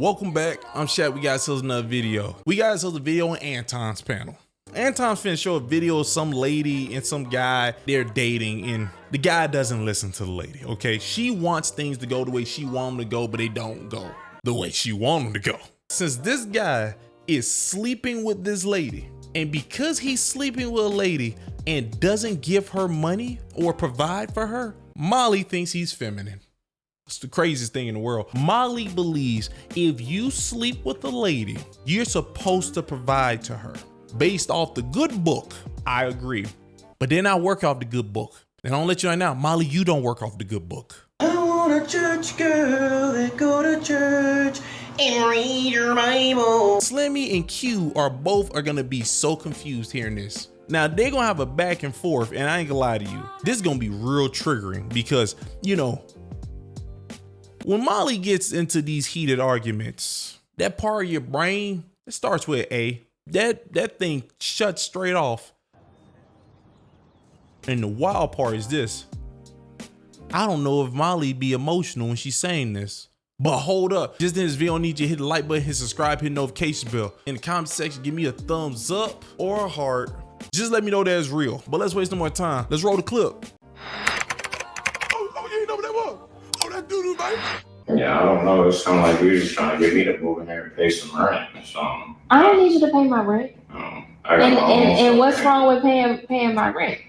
Welcome back. I'm Shaq. We got ourselves another video. We got ourselves a video on Anton's panel. Anton's finna show a video of some lady and some guy they're dating, and the guy doesn't listen to the lady, okay? She wants things to go the way she wants them to go, but they don't go the way she wants them to go. Since this guy is sleeping with this lady, and because he's sleeping with a lady and doesn't give her money or provide for her, Molly thinks he's feminine. It's the craziest thing in the world. Molly believes if you sleep with a lady, you're supposed to provide to her. Based off the good book, I agree. But then I work off the good book. And I'll let you know now, Molly, you don't work off the good book. I want a church girl that go to church and read your Bible. Slimmy and Q are gonna be so confused hearing this. Now they're gonna have a back and forth, and I ain't gonna lie to you. This is gonna be real triggering because, you know, when Molly gets into these heated arguments, that part of your brain, it starts with A. That thing shuts straight off. And the wild part is this. I don't know if Molly be emotional when she's saying this. But hold up. Just in this video, I need you to hit the like button, hit subscribe, hit notification bell. In the comment section, give me a thumbs up or a heart. Just let me know that it's real. But let's waste no more time. Let's roll the clip. Oh, you ain't know what that was? Oh, that doo-doo, baby. Yeah, I don't know. It sounded like you was just trying to get me to move in there and pay some rent or something. I don't need you to pay my rent. I got my own And what's stuff wrong with paying my rent?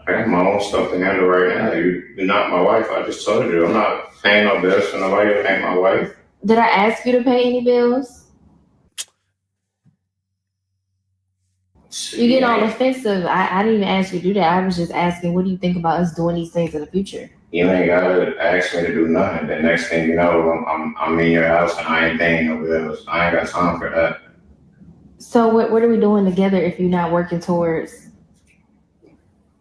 I got my own stuff to handle right now. You're not my wife. I just told you. I'm not paying no bills for nobody that ain't my wife. Did I ask you to pay any bills? You get all offensive. I didn't even ask you to do that. I was just asking, what do you think about us doing these things in the future? You ain't gotta ask me to do nothing. The next thing you know, I'm in your house and I ain't paying no bills. I ain't got time for that. So what are we doing together if you're not working towards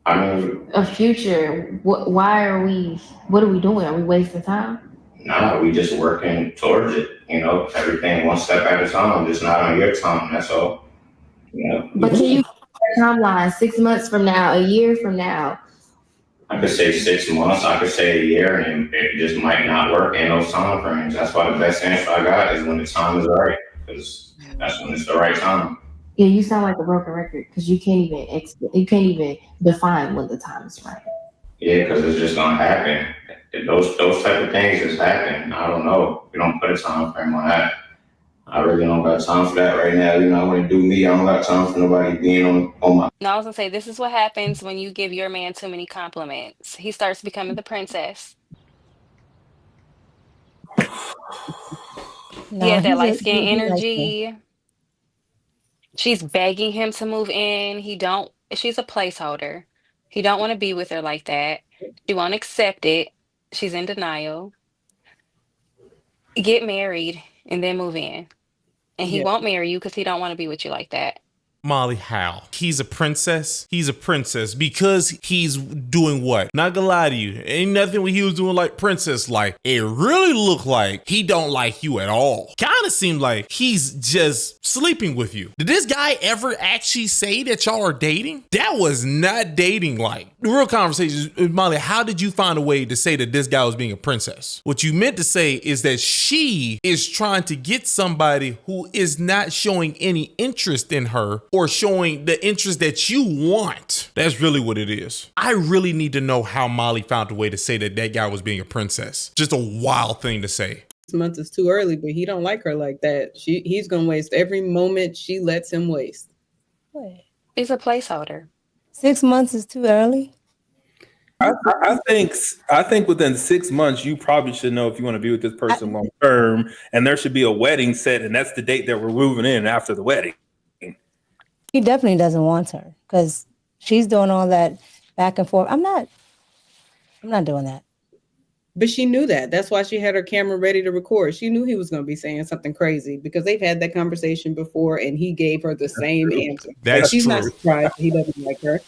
a future? What are we doing? Are we wasting time? Nah, we just working towards it. You know, everything one step at a time, just not on your time. That's all. You know. But can you timeline 6 months from now, a year from now? I could say 6 months, I could say a year, and it just might not work in those time frames. That's why the best answer I got is when the time is right, because that's when it's the right time. Yeah, you sound like a broken record because you can't even define when the time is right. Yeah, because it's just gonna happen. Those type of things just happen. I don't know. We don't put a time frame on that. I really don't got time for that right now. You know, I want to do me. I don't got time for nobody being on my. No, I was gonna say this is what happens when you give your man too many compliments. He starts becoming the princess. No, he has that light skin he energy. She's begging him to move in. She's a placeholder. He don't want to be with her like that. She won't accept it. She's in denial. Get married and then move in. And he won't marry you because he don't want to be with you like that. Molly, how? He's a princess. He's a princess because he's doing what? Not gonna lie to you. Ain't nothing what he was doing like princess like. It really looked like he don't like you at all. Kind of seemed like he's just sleeping with you. Did this guy ever actually say that y'all are dating? That was not dating like. The real conversation is, Molly, how did you find a way to say that this guy was being a princess? What you meant to say is that she is trying to get somebody who is not showing any interest in her or showing the interest that you want. That's really what it is. I really need to know how Molly found a way to say that guy was being a princess. Just a wild thing to say. 6 months is too early, but he don't like her like that. He's gonna waste every moment she lets him waste. What? He's a placeholder. 6 months is too early. I think within 6 months you probably should know if you want to be with this person long term, and there should be a wedding set, and that's the date that we're moving in after the wedding. He definitely doesn't want her because she's doing all that back and forth. I'm not doing that. But she knew that. That's why she had her camera ready to record. She knew he was going to be saying something crazy because they've had that conversation before, and he gave her the same answer. That's she's true. Not surprised he doesn't like her.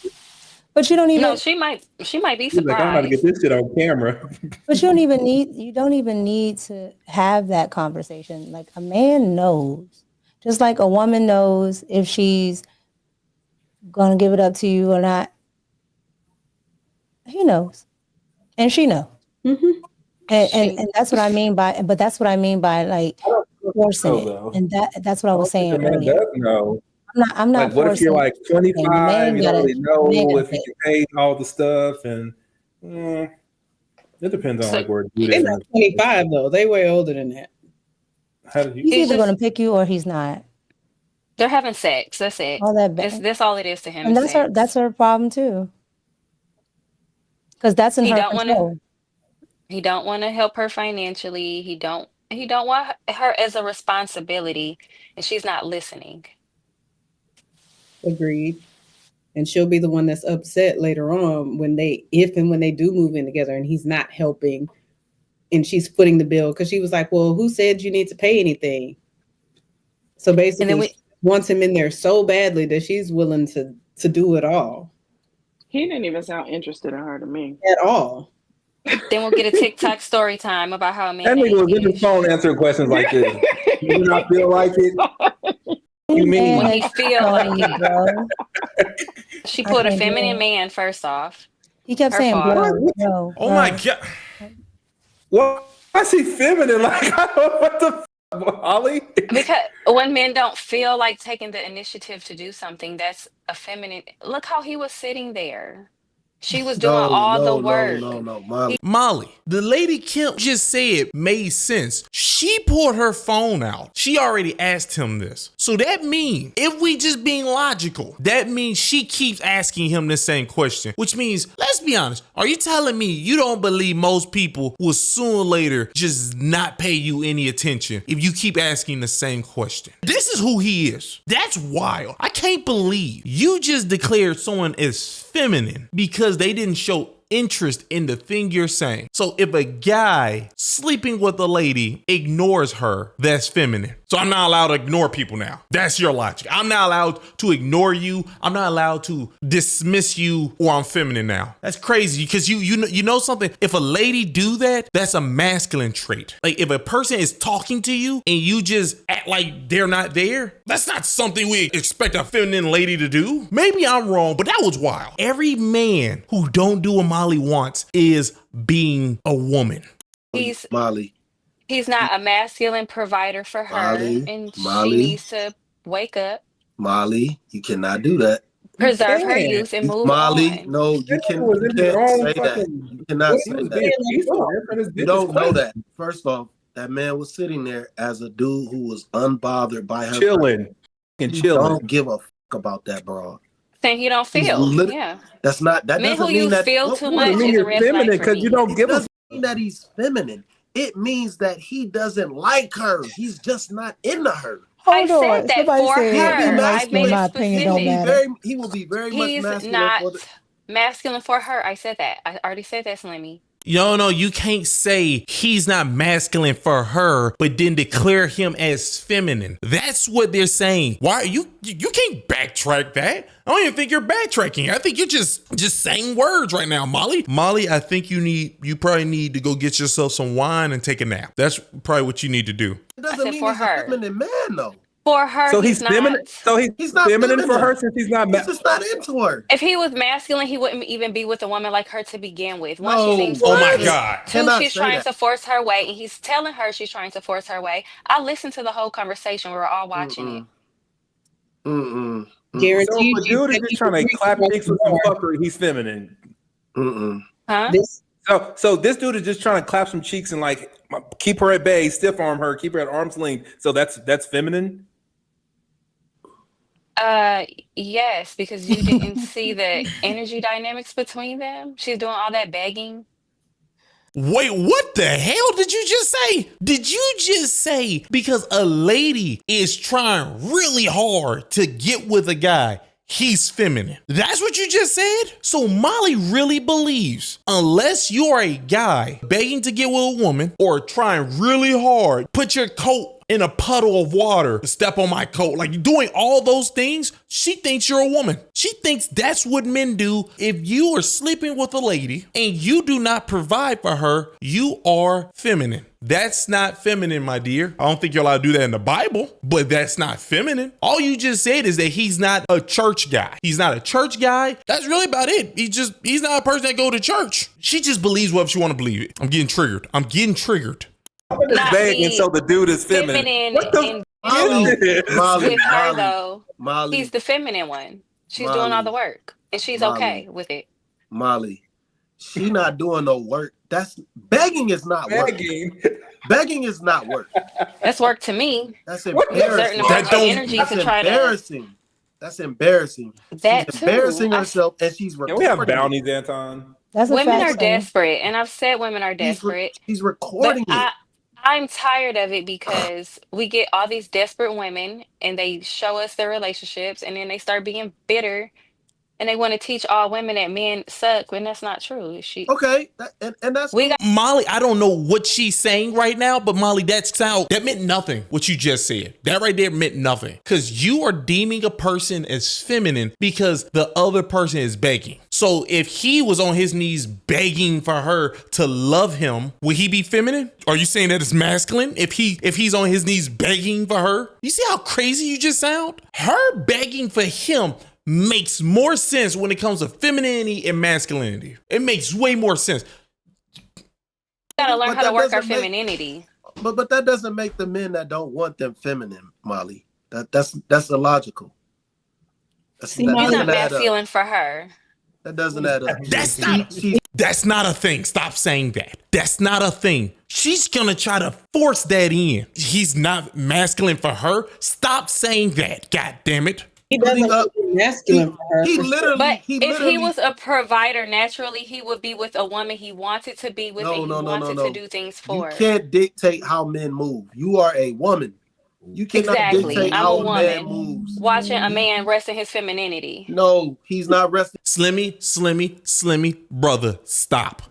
But you don't even. No, she might be surprised. Like, I'm gonna get this shit on camera. But you don't even need to have that conversation. Like a man knows, just like a woman knows if she's gonna give it up to you or not. He knows, and she knows. Mm-hmm. And that's what I mean by. But that's what I mean by like forcing know, it, though. and that's what I was saying The man earlier. does know. I'm not Like, what if you're forcing like it. The 25? man You don't gotta, really the man know gotta if you pay. can pay all the stuff, and it depends on So like where the dude They're is. not 25 though. They way older than that. How did you? He's he's either just gonna pick you or he's not. they're having sex. That's it. All that It's bad. that's all it is to him And is that's sex. her problem too. Because that's in He her don't want to. control. He don't want to help her financially. He don't want her as a responsibility, and she's not listening. Agreed. And she'll be the one that's upset later on when they do move in together and he's not helping and she's footing the bill because she was like, well, who said you need to pay anything? So And then basically she wants him in there so badly that she's willing to do it all. He didn't even sound interested in her to me. At all. then we'll get a TikTok story time about how a man That ain't nigga was in his fish. phone answering questions like this. You do not feel like it? You mean? When he feel like it. Bro. She I put a can't do feminine it. man first off. He kept Her saying, fault. bro. Oh my God. Why is he feminine? Like, I don't know what the fuck, Holly? Because when men don't feel like taking the initiative to do something, that's a feminine. Look how he was sitting there. She was doing all the work. Molly, the lady Kim just said made sense. She pulled her phone out. She already asked him this. So that means, if we just being logical, that means she keeps asking him the same question, which means, let's be honest, are you telling me you don't believe most people will sooner or later just not pay you any attention if you keep asking the same question? This is who he is. That's wild. I can't believe you just declared someone as feminine because they didn't show interest in the thing you're saying. So if a guy sleeping with a lady ignores her, that's feminine. So I'm not allowed to ignore people now. That's your logic. I'm not allowed to ignore you. I'm not allowed to dismiss you, or I'm feminine now. That's crazy because you know something? If a lady do that, that's a masculine trait. Like if a person is talking to you and you just act like they're not there, that's not something we expect a feminine lady to do. Maybe I'm wrong, but that was wild. Every man who don't do what Molly wants is being a woman. He's Molly. He's not a masculine provider for her, and she needs to wake up, Molly, you cannot do that. preserve her youth, and move Molly, on. no, you can't say that. You cannot say that. You don't know that. First off, that man was sitting there as a dude who was unbothered by her. Chilling. And chilling. Don't give a fuck about that, bro. Saying he don't feel. Yeah. That's not, that Men doesn't who mean you that. feel too much is a red flag for me. You don't give a doesn't mean that he's feminine. It means that he doesn't like her. He's just not into her. I said that for her. I made it specific. He will be very much He's masculine. not masculine for her. I said that. I already said that, Slimmy. No, you can't say he's not masculine for her, but then declare him as feminine. That's what they're saying. Why you can't backtrack that? I don't even think you're backtracking. I think you're just saying words right now, Molly. Molly, I think you probably need to go get yourself some wine and take a nap. That's probably what you need to do. It doesn't mean he's a feminine man, though. For her, so he's feminine. So he's not feminine for her since he's not. He's just not into her. If he was masculine, he wouldn't even be with a woman like her to begin with. One, No. she seems Oh my nice. God. Two, Cannot she's say trying that. to force her way, and he's telling her she's trying to force her way. I listened to the whole conversation. We were all watching it. Guaranteed. So if a dude is just trying to clap dicks with some fuckery, he's feminine. Huh? So this dude is just trying to clap some cheeks and like keep her at bay, stiff arm her, keep her at arm's length. So that's feminine. Yes, because you didn't see the energy dynamics between them. She's doing all that begging. Wait, what the hell did you just say? Did you just say because a lady is trying really hard to get with a guy, he's feminine? That's what you just said? So Molly really believes unless you're a guy begging to get with a woman or trying really hard, put your coat in a puddle of water, step on my coat, like doing all those things, she thinks you're a woman. She thinks that's what men do. If you are sleeping with a lady and you do not provide for her, you are feminine. That's not feminine, my dear. I don't think you're allowed to do that in the Bible, but that's not feminine. All you just said is that he's not a church guy. He's not a church guy. That's really about it. He's not a person that go to church. She just believes whatever she want to believe it. I'm getting triggered. I'm just begging so the dude is feminine. What the with her though. Molly, He's the feminine one. She's doing all the work, and she's okay with it. Molly, she not doing no work. That's begging is not begging. Work. Begging is not work. That's work to me. That's embarrassing. That's embarrassing. That's embarrassing. That she's embarrassing herself, and she's recording. Can we have bounties, Anton? Women are desperate, and I've said women are desperate. She's recording it. I'm tired of it because we get all these desperate women, and they show us their relationships, and then they start being bitter. And they want to teach all women that men suck when that's not true. Okay, and that's Molly. I don't know what she's saying right now, but Molly, that meant nothing. What you just said, that right there meant nothing, because you are deeming a person as feminine because the other person is begging. So if he was on his knees begging for her to love him, would he be feminine? Are you saying that it's masculine? If he's on his knees begging for her, you see how crazy you just sound? Her begging for him makes more sense when it comes to femininity and masculinity. It makes way more sense. You gotta learn how to work our femininity. But that doesn't make the men that don't want them feminine, Molly. That's illogical. He's not masculine for her. That doesn't add up. That's not a thing. Stop saying that. That's not a thing. She's gonna try to force that in. He's not masculine for her. Stop saying that. God damn it. He doesn't look masculine for her. But if he was a provider, naturally he would be with a woman he wanted to be with and he wanted to do things for. You can't dictate how men move. You are a woman. You cannot dictate how a man moves. Watching a man rest in his femininity. No, he's not resting. Slimmy, brother, stop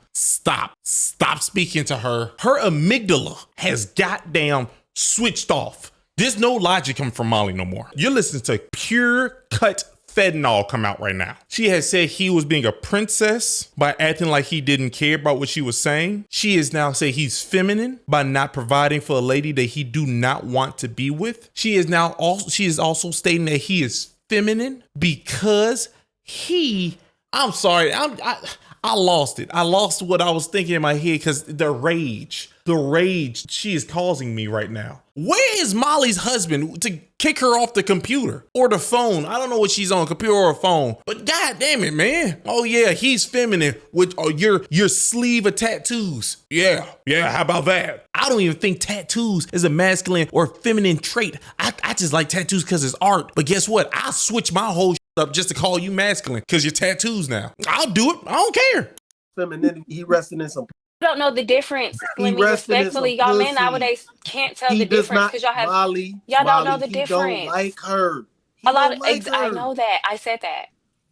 speaking to her. Her amygdala has goddamn switched off. There's no logic coming from Molly no more. You're listening to pure cut fentanyl come out right now. She has said he was being a princess by acting like he didn't care about what she was saying. She is now saying he's feminine by not providing for a lady that he do not want to be with. She is also stating that he is feminine because I'm sorry, I lost it. I lost what I was thinking in my head because the rage she is causing me right now. Where is Molly's husband to kick her off the computer or the phone? I don't know what she's on, computer or phone, but god damn it, man. Oh yeah, he's feminine with your sleeve of tattoos. Yeah, how about that? I don't even think tattoos is a masculine or feminine trait. I just like tattoos because it's art. But guess what? I'll switch my whole up just to call you masculine because you're tattoos now. I'll do it. I don't care. Femininity, he resting in some. I don't know the difference. Respectfully, y'all men nowadays can't tell the difference because y'all have y'all don't know the difference. Don't like her. I know that. I said that.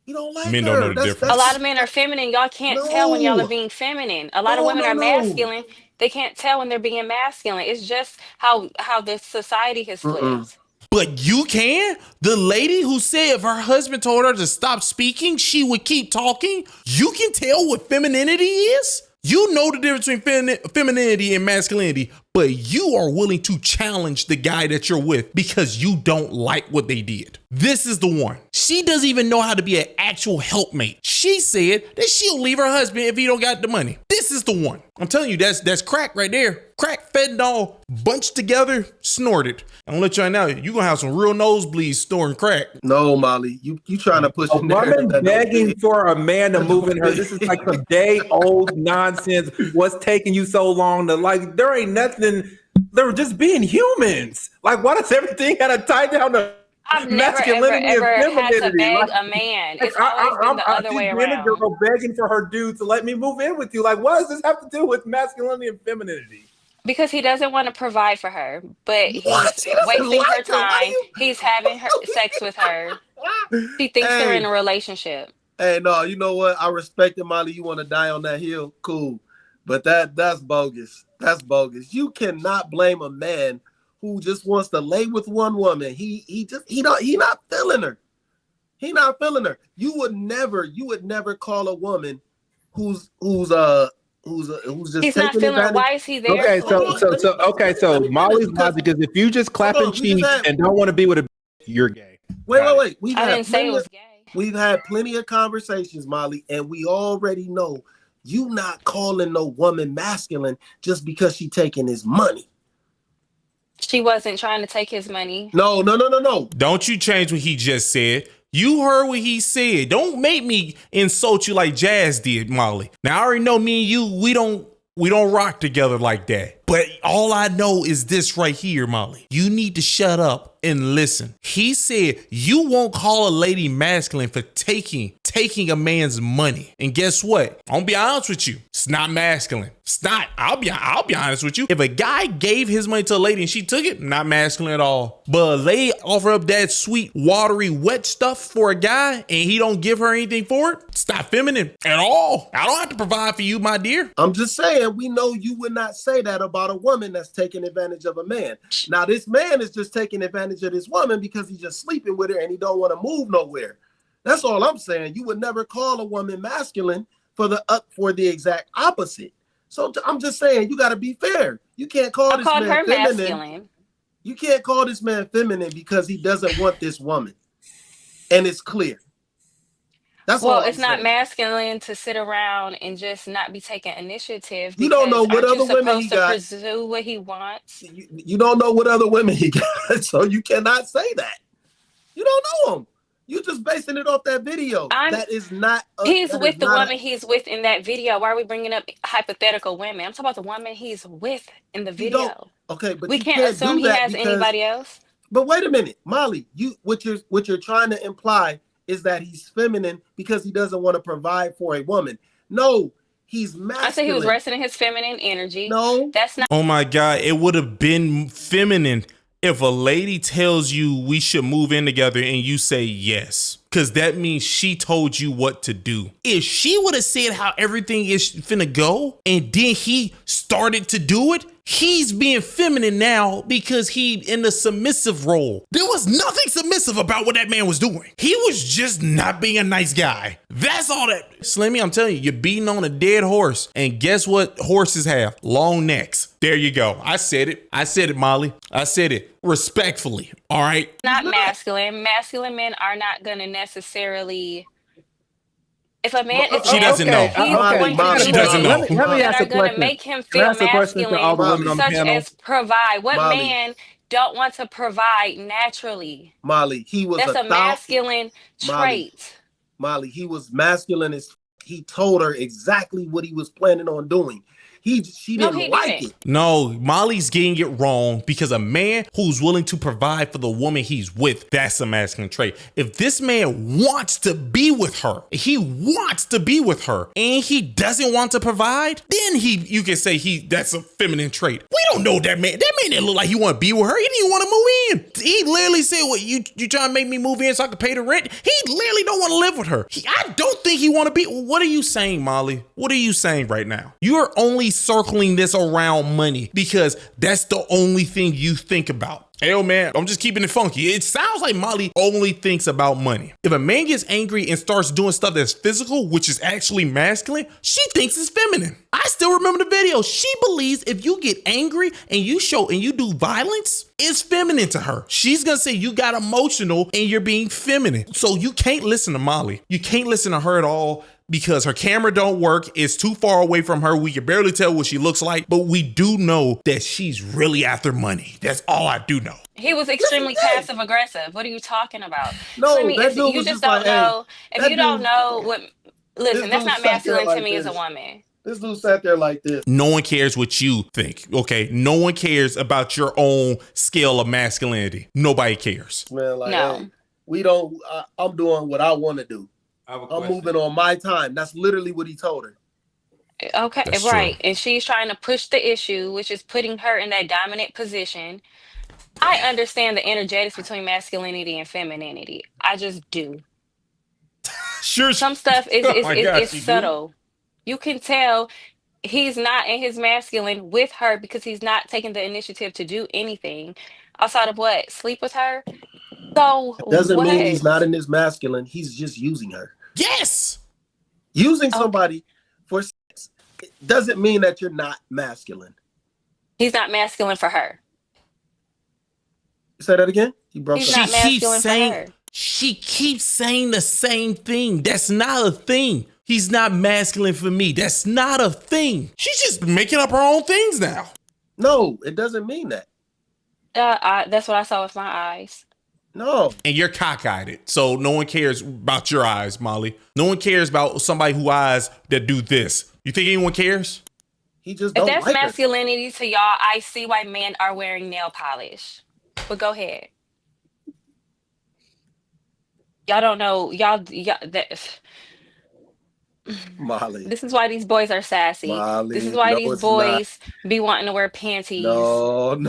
You don't like men her. Don't know the difference. A lot of men are feminine. Y'all can't tell when y'all are being feminine. A lot of women are masculine. They can't tell when they're being masculine. It's just how the society has flipped. But you can? The lady who said if her husband told her to stop speaking, she would keep talking? You can tell what femininity is? You know the difference between femininity and masculinity, but you are willing to challenge the guy that you're with because you don't like what they did. This is the one. She doesn't even know how to be an actual helpmate. She said that she'll leave her husband if he don't got the money. This is the one. I'm telling you, that's crack right there. Crack, fentanyl, bunched together, snorted. I'm gonna let y'all know, you're gonna have some real nosebleeds snoring crack. No, Molly, you trying to push a woman begging for a man to move in her. This is like some day-old nonsense. What's taking you so long to like? There ain't nothing. They're just being humans. Like, why does everything gotta tie down to I've never ever had to beg a man. It's always been the other way around. A girl begging for her dude to let me move in with you. Like, what does this have to do with masculinity and femininity? Because he doesn't want to provide for her, but he's wasting her time. He's having sex with her. She thinks they're in a relationship. Hey, no, you know what? I respect it, Molly. You want to die on that hill? Cool. But that's bogus. That's bogus. You cannot blame a man who just wants to lay with one woman. He not feeling her. He not feeling her. You would never call a woman who's just he's not feeling her. Why is he there? Okay, so Molly's logic is if you just clapping cheeks and don't want to be with a, you're gay. Wait. I didn't say it was gay. We've had plenty of conversations, Molly, and we already know You not calling no woman masculine just because she taking his money. She wasn't trying to take his money. No. Don't you change what he just said. You heard what he said. Don't make me insult you like Jazz did, Molly. Now, I already know me and you, we don't rock together like that. But all I know is this right here, Molly. You need to shut up and listen. He said you won't call a lady masculine for taking a man's money. And guess what? I'm gonna be honest with you. It's not masculine. It's not. I'll be honest with you. If a guy gave his money to a lady and she took it, not masculine at all. But a lady offer up that sweet, watery, wet stuff for a guy and he don't give her anything for it, it's not feminine at all. I don't have to provide for you, my dear. I'm just saying, we know you would not say that about a woman that's taking advantage of a man. Now, this man is just taking advantage of this woman because he's just sleeping with her and he don't want to move nowhere. That's all I'm saying. You would never call a woman masculine for the exact opposite. So I'm just saying, you got to be fair. You can't call this man feminine. Masculine. You can't call this man feminine because he doesn't want this woman, and it's clear. That's well, all it's saying. not masculine to sit around and just not be taking initiative. You don't know what other women he got. Pursue what he wants. You don't know what other women he got, so you cannot say that. You don't know him. You just basing it off that video. That is not. He's with the woman he's with in that video. Why are we bringing up hypothetical women? I'm talking about the woman he's with in the video. Okay, but we can't assume he has anybody else. But wait a minute, Molly. What you're trying to imply is that he's feminine because he doesn't want to provide for a woman. No, he's masculine. I said he was resting in his feminine energy. No, that's not. Oh my God, it would have been feminine if a lady tells you we should move in together and you say yes, because that means she told you what to do. If she would have said how everything is finna go and then he started to do it, he's being feminine now because he in the submissive role. There was nothing submissive about what that man was doing. He was just not being a nice guy. That's all that. Slimmy, I'm telling you, you're beating on a dead horse. And guess what horses have? Long necks. There you go. I said it, Molly. I said it respectfully. All right. Not masculine. Masculine men are not going to necessarily. If a man is she doesn't know. She doesn't know. Let me ask a question. Make him feel masculine, all the women on the such panel. as provide. What Molly. man don't want to provide naturally? Molly, that's a masculine trait. Molly, he was masculine as he told her exactly what he was planning on doing. She didn't like it. No, Molly's getting it wrong because a man who's willing to provide for the woman he's with, that's a masculine trait. If this man wants to be with her, and he doesn't want to provide, then you can say that's a feminine trait. We don't know that man. That man didn't look like he want to be with her. He didn't want to move in. He literally said, "What you trying to make me move in so I can pay the rent?" He literally don't want to live with her. I don't think he want to be. What are you saying, Molly? What are you saying right now? You're only circling this around money because that's the only thing you think about. Hell, man, I'm just keeping it funky. It sounds like Molly only thinks about money. If a man gets angry and starts doing stuff that's physical, which is actually masculine, she thinks it's feminine. I still remember the video. She believes if you get angry and you do violence, it's feminine to her. She's gonna say you got emotional and you're being feminine. So you can't listen to Molly. You can't listen to her at all, because her camera don't work. It's too far away from her. We can barely tell what she looks like, but we do know that she's really after money. That's all I do know. He was extremely passive aggressive. What are you talking about? No, if you just don't know, if you don't know what, listen, that's not masculine to me as a woman. This dude sat there like this. No one cares what you think, okay? No one cares about your own scale of masculinity. Nobody cares. Man, hey, we don't, I'm doing what I want to do. I'm moving on my time. That's literally what he told her. Okay, That's right. true. And she's trying to push the issue, which is putting her in that dominant position. I understand the energetics between masculinity and femininity. I just do. Sure. Some stuff is you subtle. You can tell he's not in his masculine with her because he's not taking the initiative to do anything outside of what? Sleep with her? So it doesn't mean he's not in his masculine. He's just using her. Yes. Using somebody for sex doesn't mean that you're not masculine. He's not masculine for her. Say that again? He broke He's up. not masculine for her. She keeps saying the same thing. That's not a thing. He's not masculine for me. That's not a thing. She's just making up her own things now. No, it doesn't mean that. That's what I saw with my eyes. No. And you're cockeyed, so no one cares about your eyes, Molly. No one cares about somebody who eyes that do this. You think anyone cares? He just If don't that's like her. masculinity to y'all, I see why men are wearing nail polish. But go ahead. Y'all don't know. Y'all that. Molly. This is why these boys are sassy. Molly, This is why no, these it's boys be wanting to wear panties. No. And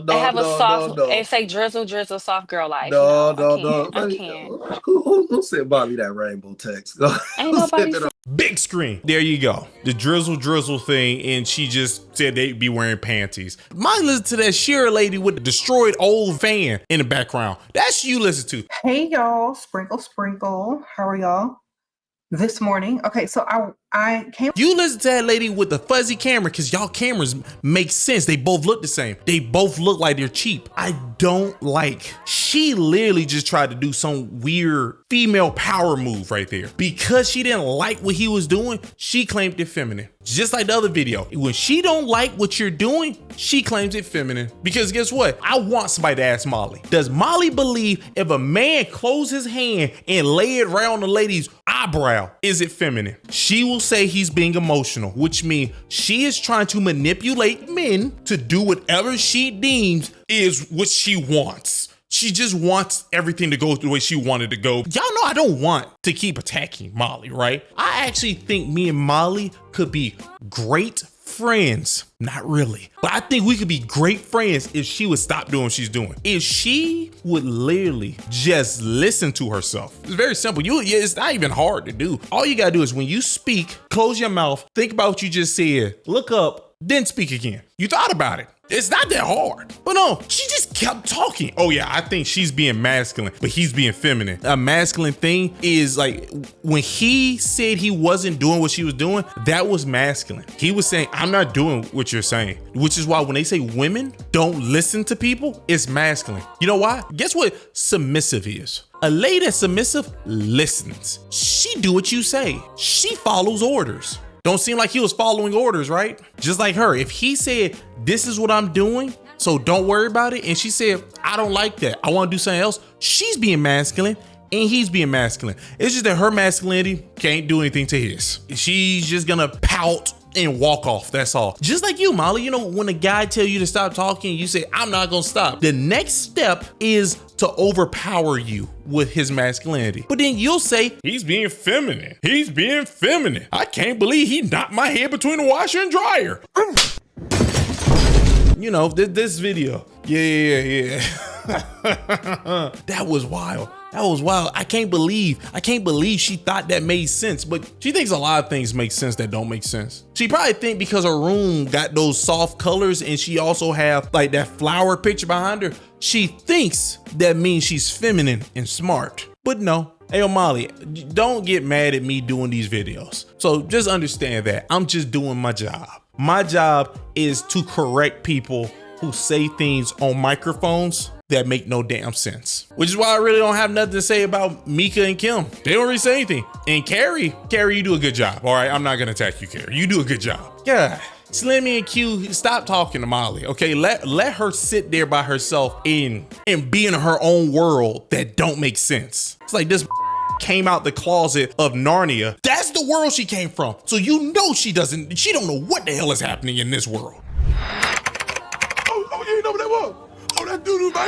have a soft and say drizzle, soft girl life. No. I can't. Who sent Molly that rainbow text? Ain't nobody. Big screen. There you go. The drizzle thing, and she just said they'd be wearing panties. Mine listen to that Shearer lady with the destroyed old fan in the background. That's you listen to. Hey y'all, sprinkle. How are y'all this morning? Okay, so I came. You listen to that lady with the fuzzy camera because y'all cameras make sense. They both look the same. They both look like they're cheap. I don't like. She literally just tried to do some weird female power move right there. Because she didn't like what he was doing, she claimed it feminine. Just like the other video. When she don't like what you're doing, she claims it feminine. Because guess what? I want somebody to ask Molly. Does Molly believe if a man closes his hand and lay it around the lady's eyebrow, is it feminine? She will say he's being emotional, which means she is trying to manipulate men to do whatever she deems is what she wants. She just wants everything to go the way she wanted to go. Y'all know I don't want to keep attacking Molly, right? I actually think me and Molly could be great friends. Not really. But I think we could be great friends if she would stop doing what she's doing. If she would literally just listen to herself. It's very simple. It's not even hard to do. All you gotta do is when you speak, close your mouth, think about what you just said, look up, then speak again. You thought about it. It's not that hard. But no, she just kept talking. Oh yeah, I think she's being masculine, but he's being feminine. A masculine thing is like when he said he wasn't doing what she was doing, that was masculine. He was saying, I'm not doing what you're saying, which is why when they say women don't listen to people, it's masculine. You know why? Guess what submissive is? A lady that's submissive listens. She do what you say. She follows orders. Don't seem like he was following orders, right? Just like her. If he said, this is what I'm doing, so don't worry about it. And she said, I don't like that. I want to do something else. She's being masculine and he's being masculine. It's just that her masculinity can't do anything to his. She's just gonna pout and walk off. That's all. Just like you, Molly. You know, when a guy tell you to stop talking, you say, I'm not gonna stop. The next step is to overpower you with his masculinity. But then you'll say, he's being feminine. He's being feminine. I can't believe he knocked my head between the washer and dryer. You know, this video. Yeah. That was wild. That was wild. I can't believe she thought that made sense, but she thinks a lot of things make sense that don't make sense. She probably think because her room got those soft colors and she also have like that flower picture behind her, she thinks that means she's feminine and smart. But no. Hey, Molly, don't get mad at me doing these videos. So just understand that I'm just doing my job. My job is to correct people who say things on microphones that make no damn sense. Which is why I really don't have nothing to say about Mika and Kim. They don't really say anything. And Carrie, you do a good job. All right, I'm not gonna attack you, Carrie. You do a good job. Yeah. Slimmy and Q, stop talking to Molly, okay? Let her sit there by herself and be in her own world that don't make sense. It's like this came out the closet of Narnia. That's the world she came from. So you know she don't know what the hell is happening in this world. Oh, you ain't know what that was? Oh, that doo-doo, baby.